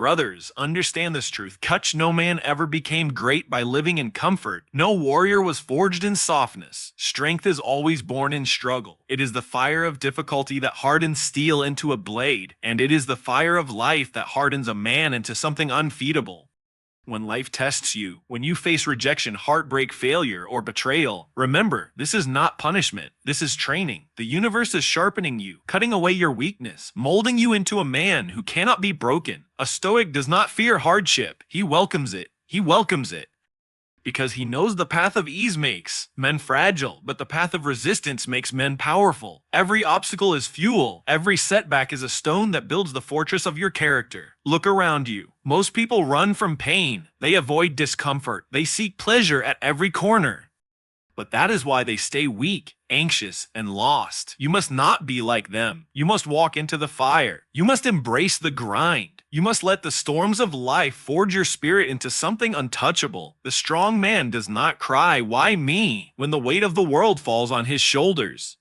Brothers, understand this truth. No man ever became great by living in comfort. No warrior was forged in softness. Strength is always born in struggle. It is the fire of difficulty that hardens steel into a blade, and it is the fire of life that hardens a man into something unfeatable. When life tests you, when you face rejection, heartbreak, failure, or betrayal, remember, this is not punishment. This is training. The universe is sharpening you, cutting away your weakness, molding you into a man who cannot be broken. A Stoic does not fear hardship. He welcomes it. He welcomes it. Because he knows the path of ease makes men fragile, but the path of resistance makes men powerful. Every obstacle is fuel. Every setback is a stone that builds the fortress of your character. Look around you. Most people run from pain. They avoid discomfort. They seek pleasure at every corner. But that is why they stay weak, anxious, and lost. You must not be like them. You must walk into the fire. You must embrace the grind. You must let the storms of life forge your spirit into something untouchable. The strong man does not cry, "Why me?" when the weight of the world falls on his shoulders.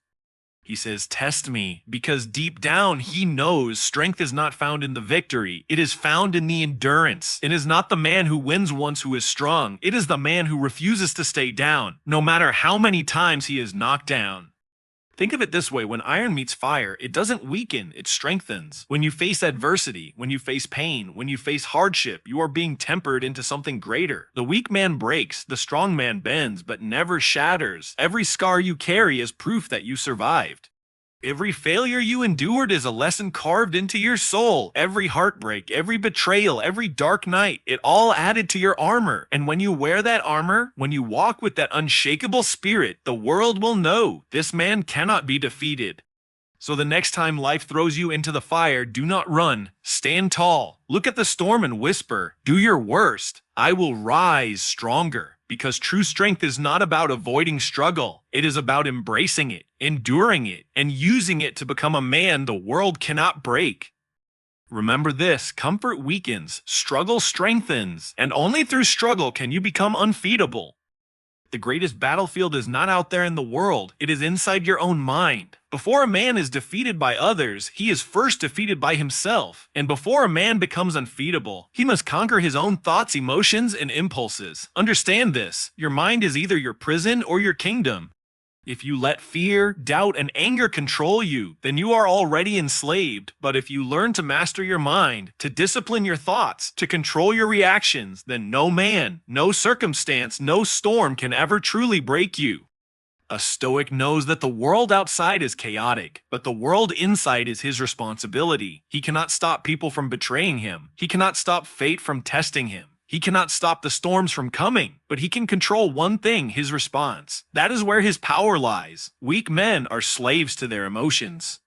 He says, "Test me," because deep down he knows strength is not found in the victory. It is found in the endurance. It is not the man who wins once who is strong. It is the man who refuses to stay down, no matter how many times he is knocked down. Think of it this way, when iron meets fire, it doesn't weaken, it strengthens. When you face adversity, when you face pain, when you face hardship, you are being tempered into something greater. The weak man breaks, the strong man bends, but never shatters. Every scar you carry is proof that you survived. Every failure you endured is a lesson carved into your soul. Every heartbreak, every betrayal, every dark night, it all added to your armor. And when you wear that armor, when you walk with that unshakable spirit, the world will know this man cannot be defeated. So the next time life throws you into the fire, do not run. Stand tall. Look at the storm and whisper, "Do your worst. I will rise stronger." Because true strength is not about avoiding struggle. It is about embracing it, enduring it, and using it to become a man the world cannot break. Remember this, comfort weakens, struggle strengthens, and only through struggle can you become unfeatable. The greatest battlefield is not out there in the world, it is inside your own mind. Before a man is defeated by others, he is first defeated by himself. And before a man becomes unfeatable, he must conquer his own thoughts, emotions, and impulses. Understand this, your mind is either your prison or your kingdom. If you let fear, doubt, and anger control you, then you are already enslaved. But if you learn to master your mind, to discipline your thoughts, to control your reactions, then no man, no circumstance, no storm can ever truly break you. A Stoic knows that the world outside is chaotic, but the world inside is his responsibility. He cannot stop people from betraying him. He cannot stop fate from testing him. He cannot stop the storms from coming, but he can control one thing, his response. That is where his power lies. Weak men are slaves to their emotions.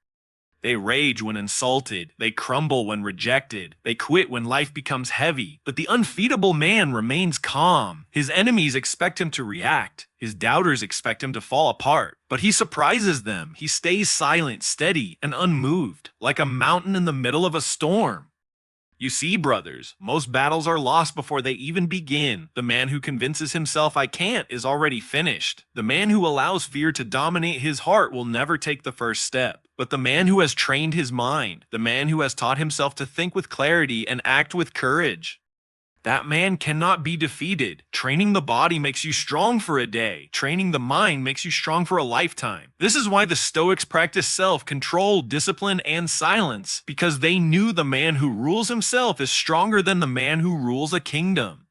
They rage when insulted, they crumble when rejected, they quit when life becomes heavy. But the unfeatable man remains calm. His enemies expect him to react. His doubters expect him to fall apart. But he surprises them. He stays silent, steady, and unmoved, like a mountain in the middle of a storm. You see, brothers, most battles are lost before they even begin. The man who convinces himself "I can't" is already finished. The man who allows fear to dominate his heart will never take the first step. But the man who has trained his mind, the man who has taught himself to think with clarity and act with courage, that man cannot be defeated. Training the body makes you strong for a day. Training the mind makes you strong for a lifetime. This is why the Stoics practice self-control, discipline, and silence, because they knew the man who rules himself is stronger than the man who rules a kingdom.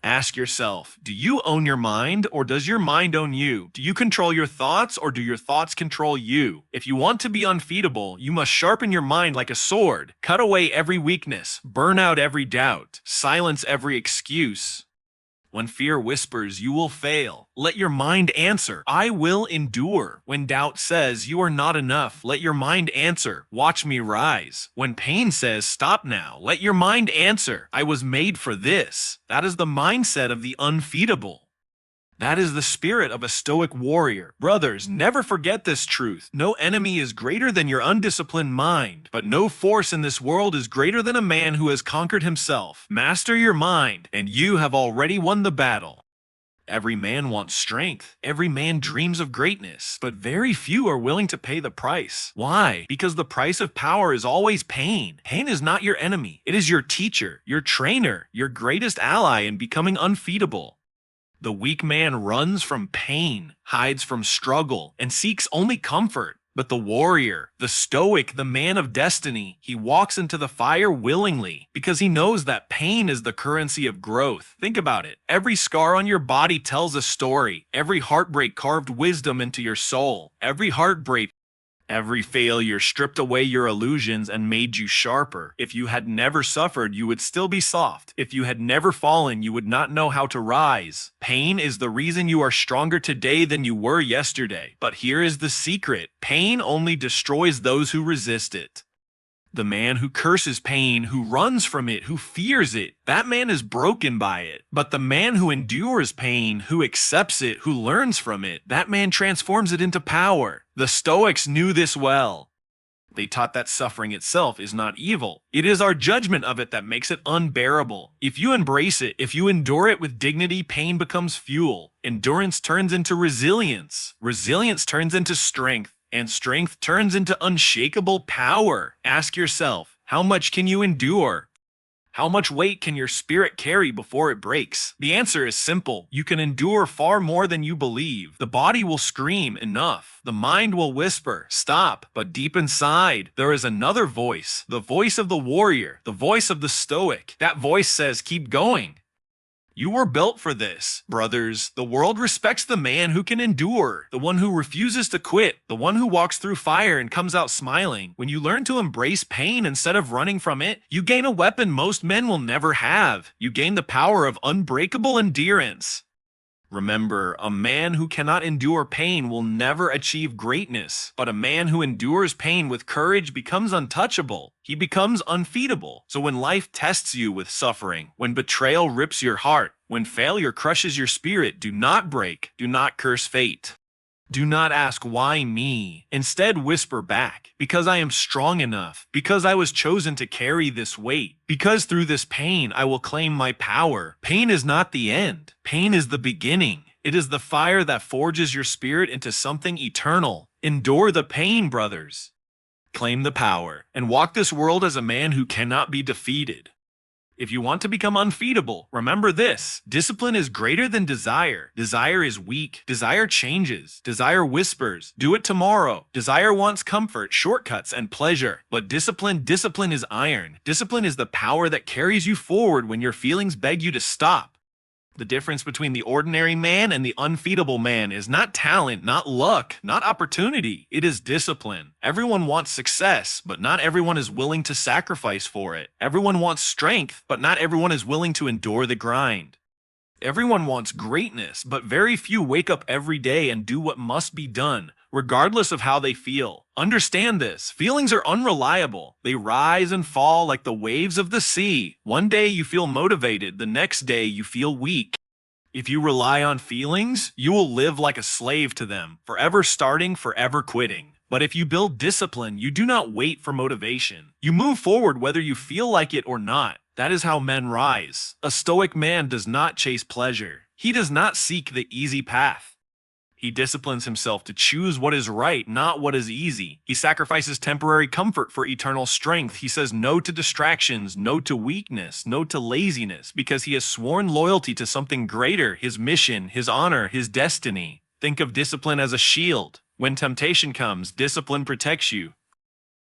Ask yourself, do you own your mind, or does your mind own you? Do you control your thoughts, or do your thoughts control you? If you want to be unfeatable, you must sharpen your mind like a sword. Cut away every weakness, burn out every doubt, silence every excuse. When fear whispers, "You will fail," let your mind answer, "I will endure." When doubt says, "You are not enough," let your mind answer, "Watch me rise." When pain says, "Stop now," let your mind answer, "I was made for this." That is the mindset of the unfeatable. That is the spirit of a Stoic warrior. Brothers, never forget this truth. No enemy is greater than your undisciplined mind, but no force in this world is greater than a man who has conquered himself. Master your mind, and you have already won the battle. Every man wants strength. Every man dreams of greatness, but very few are willing to pay the price. Why? Because the price of power is always pain. Pain is not your enemy. It is your teacher, your trainer, your greatest ally in becoming unfeatable. The weak man runs from pain, hides from struggle, and seeks only comfort. But the warrior, the stoic, the man of destiny, he walks into the fire willingly because he knows that pain is the currency of growth. Think about it. Every scar on your body tells a story. Every heartbreak carved wisdom into your soul. Every failure stripped away your illusions and made you sharper. If you had never suffered, you would still be soft. If you had never fallen, you would not know how to rise. Pain is the reason you are stronger today than you were yesterday. But here is the secret. Pain only destroys those who resist it. The man who curses pain, who runs from it, who fears it, that man is broken by it. But the man who endures pain, who accepts it, who learns from it, that man transforms it into power. The Stoics knew this well. They taught that suffering itself is not evil. It is our judgment of it that makes it unbearable. If you embrace it, if you endure it with dignity, pain becomes fuel. Endurance turns into resilience. Resilience turns into strength. And strength turns into unshakable power. Ask yourself, how much can you endure? How much weight can your spirit carry before it breaks? The answer is simple. You can endure far more than you believe. The body will scream, enough. The mind will whisper, stop. But deep inside, there is another voice. The voice of the warrior. The voice of the stoic. That voice says, keep going. You were built for this, brothers. The world respects the man who can endure, the one who refuses to quit, the one who walks through fire and comes out smiling. When you learn to embrace pain instead of running from it, you gain a weapon most men will never have. You gain the power of unbreakable endurance. Remember, a man who cannot endure pain will never achieve greatness, but a man who endures pain with courage becomes untouchable. He becomes unfeatable. So when life tests you with suffering, when betrayal rips your heart, when failure crushes your spirit, do not break. Do not curse fate. Do not ask, why me? Instead, whisper back, because I am strong enough, because I was chosen to carry this weight, because through this pain I will claim my power. Pain is not the end. Pain is the beginning. It is the fire that forges your spirit into something eternal. Endure the pain, brothers. Claim the power, and walk this world as a man who cannot be defeated. If you want to become unfeatable, remember this. Discipline is greater than desire. Desire is weak. Desire changes. Desire whispers. Do it tomorrow. Desire wants comfort, shortcuts, and pleasure. But discipline is iron. Discipline is the power that carries you forward when your feelings beg you to stop. The difference between the ordinary man and the unfeatable man is not talent, not luck, not opportunity. It is discipline. Everyone wants success, but not everyone is willing to sacrifice for it. Everyone wants strength, but not everyone is willing to endure the grind. Everyone wants greatness, but very few wake up every day and do what must be done, regardless of how they feel. Understand this. Feelings are unreliable. They rise and fall like the waves of the sea. One day you feel motivated, the next day you feel weak. If you rely on feelings, you will live like a slave to them, forever starting, forever quitting. But if you build discipline, you do not wait for motivation. You move forward whether you feel like it or not. That is how men rise. A stoic man does not chase pleasure. He does not seek the easy path. He disciplines himself to choose what is right, not what is easy. He sacrifices temporary comfort for eternal strength. He says no to distractions, no to weakness, no to laziness, because he has sworn loyalty to something greater, his mission, his honor, his destiny. Think of discipline as a shield. When temptation comes, discipline protects you.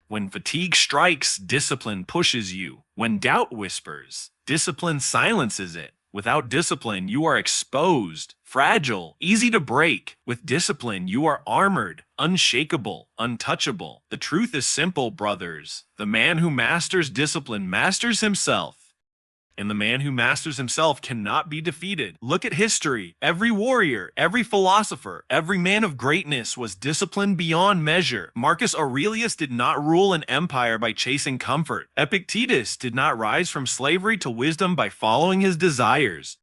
When fatigue strikes, discipline pushes you. When doubt whispers, discipline silences it. Without discipline, you are exposed, fragile, easy to break. With discipline, you are armored, unshakable, untouchable. The truth is simple, brothers. The man who masters discipline masters himself. And the man who masters himself cannot be defeated. Look at history. Every warrior, every philosopher, every man of greatness was disciplined beyond measure. Marcus Aurelius did not rule an empire by chasing comfort. Epictetus did not rise from slavery to wisdom by following his desires.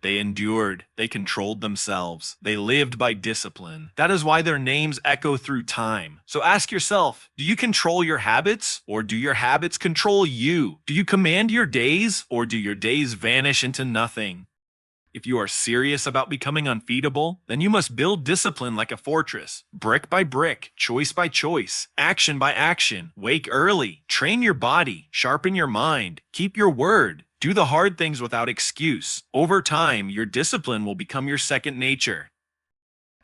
They endured, they controlled themselves, they lived by discipline. That is why their names echo through time. So ask yourself, do you control your habits, or do your habits control you? Do you command your days, or do your days vanish into nothing? If you are serious about becoming unfeatable, then you must build discipline like a fortress, brick by brick, choice by choice, action by action. Wake early, train your body, sharpen your mind, keep your word. Do the hard things without excuse. Over time, your discipline will become your second nature.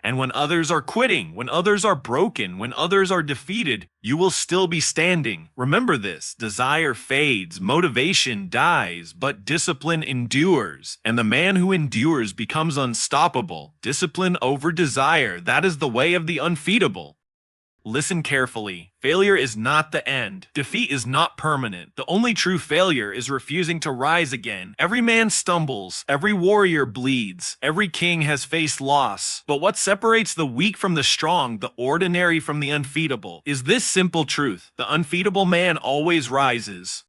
And when others are quitting, when others are broken, when others are defeated, you will still be standing. Remember this: desire fades, motivation dies, but discipline endures. And the man who endures becomes unstoppable. Discipline over desire, that is the way of the unfeatable. Listen carefully. Failure is not the end. Defeat is not permanent. The only true failure is refusing to rise again. Every man stumbles. Every warrior bleeds. Every king has faced loss. But what separates the weak from the strong, the ordinary from the unfeatable, is this simple truth: the unfeatable man always rises.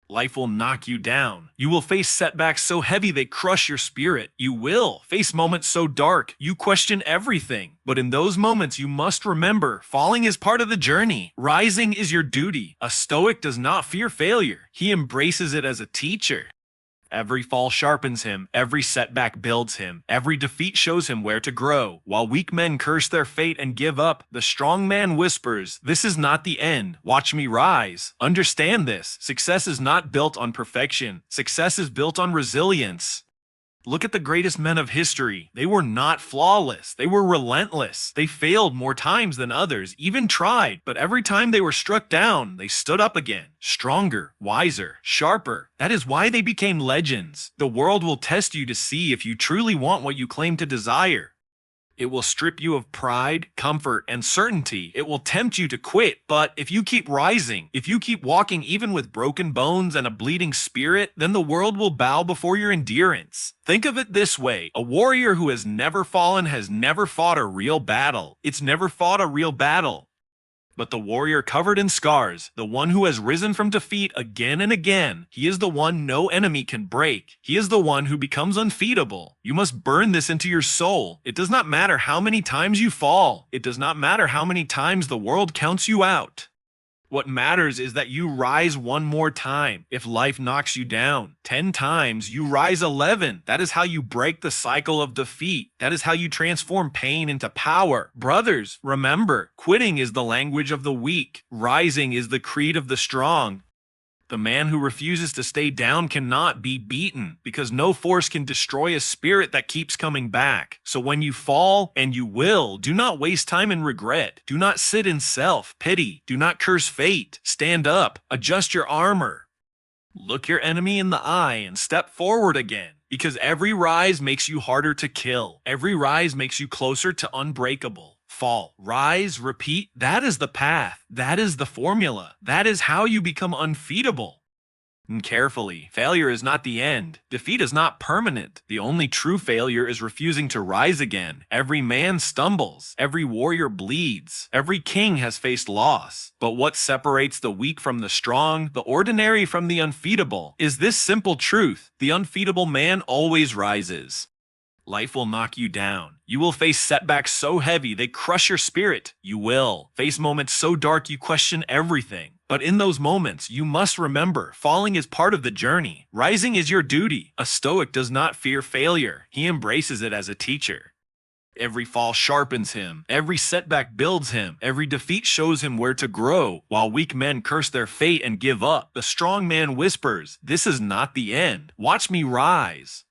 Life will knock you down. You will face setbacks so heavy they crush your spirit. You will face moments so dark you question everything. But in those moments, you must remember, falling is part of the journey. Rising is your duty. A Stoic does not fear failure. He embraces it as a teacher. Every fall sharpens him, every setback builds him, every defeat shows him where to grow. While weak men curse their fate and give up, the strong man whispers, "This is not the end. Watch me rise." Understand this: success is not built on perfection. Success is built on resilience. Look at the greatest men of history. They were not flawless. They were relentless. They failed more times than others, even tried. But every time they were struck down, they stood up again. Stronger, wiser, sharper. That is why they became legends. The world will test you to see if you truly want what you claim to desire. It will strip you of pride, comfort, and certainty. It will tempt you to quit, but if you keep rising, if you keep walking even with broken bones and a bleeding spirit, then the world will bow before your endurance. Think of it this way: a warrior who has never fallen has never fought a real battle. It's never fought a real battle. But the warrior covered in scars, the one who has risen from defeat again and again, he is the one no enemy can break. He is the one who becomes unfeatable. You must burn this into your soul. It does not matter how many times you fall. It does not matter how many times the world counts you out. What matters is that you rise one more time. If life knocks you down 10 times, you rise 11. That is how you break the cycle of defeat. That is how you transform pain into power. Brothers, remember, quitting is the language of the weak. Rising is the creed of the strong. The man who refuses to stay down cannot be beaten, because no force can destroy a spirit that keeps coming back. So when you fall, and you will, do not waste time in regret. Do not sit in self-pity. Do not curse fate. Stand up. Adjust your armor. Look your enemy in the eye and step forward again. Because every rise makes you harder to kill. Every rise makes you closer to unbreakable. Fall, rise, repeat. That is the path. That is the formula. That is how you become unfeatable. And carefully, failure is not the end. Defeat is not permanent. The only true failure is refusing to rise again. Every man stumbles. Every warrior bleeds. Every king has faced loss. But what separates the weak from the strong, the ordinary from the unfeatable, is this simple truth: the unfeatable man always rises. Life will knock you down. You will face setbacks so heavy they crush your spirit. You will face moments so dark you question everything. But in those moments, you must remember, falling is part of the journey. Rising is your duty. A Stoic does not fear failure. He embraces it as a teacher. Every fall sharpens him. Every setback builds him. Every defeat shows him where to grow. While weak men curse their fate and give up, the strong man whispers, "This is not the end. Watch me rise."